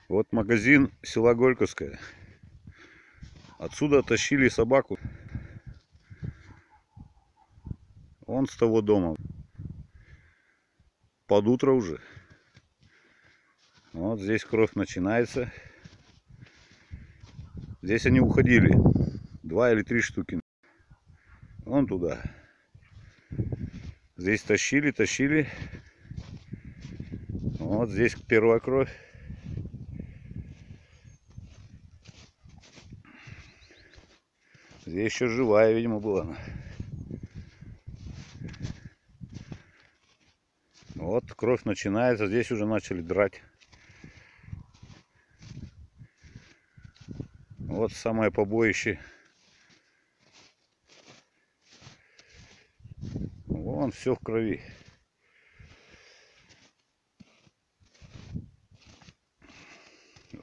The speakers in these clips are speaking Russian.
Вот магазин села Горьковское. Отсюда тащили собаку. Он с того дома. Под утро уже. Вот здесь кровь начинается. Здесь они уходили. 2 или 3 штуки. Вон туда. Здесь тащили. Вот здесь первая кровь. Здесь еще живая, видимо, была она. Вот кровь начинается. Здесь уже начали драть. Вот самое побоище. Вон все в крови.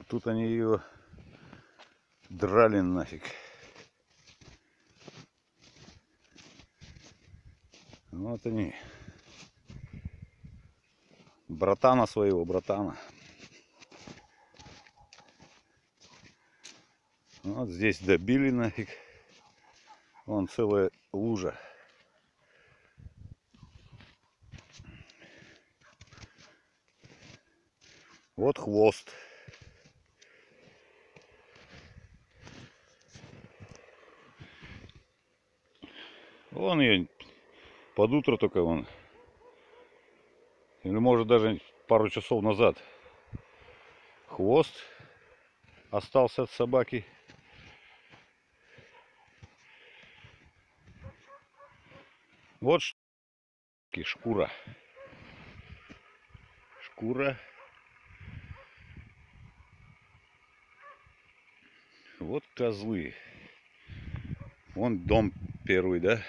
Тут они ее драли нафиг. Вот они. Братана своего, братана. Вот здесь добили нафиг. Вон целая лужа. Вот хвост. Вон ее под утро только вон. Или может даже пару часов назад. Хвост остался от собаки. Вот шкура. Шкура. Вот козлы. Вон дом первый, да?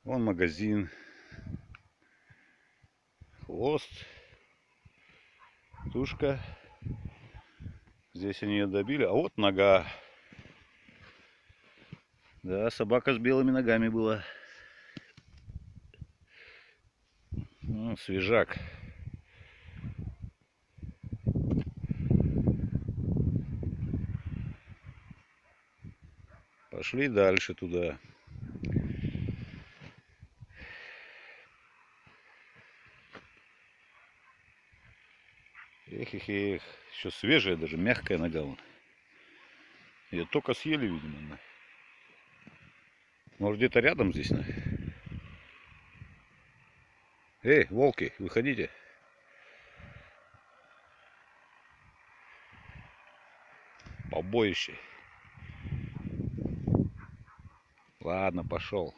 Вон магазин. Хвост. Тушка. Здесь они ее добили. А вот нога. Да, собака с белыми ногами была. Ну, свежак. Пошли дальше туда. Эх. Еще свежая, даже мягкая нога. Ее только съели, видимо. Может, где-то рядом здесь. Эй, волки, выходите. Побоище. Ладно, пошел.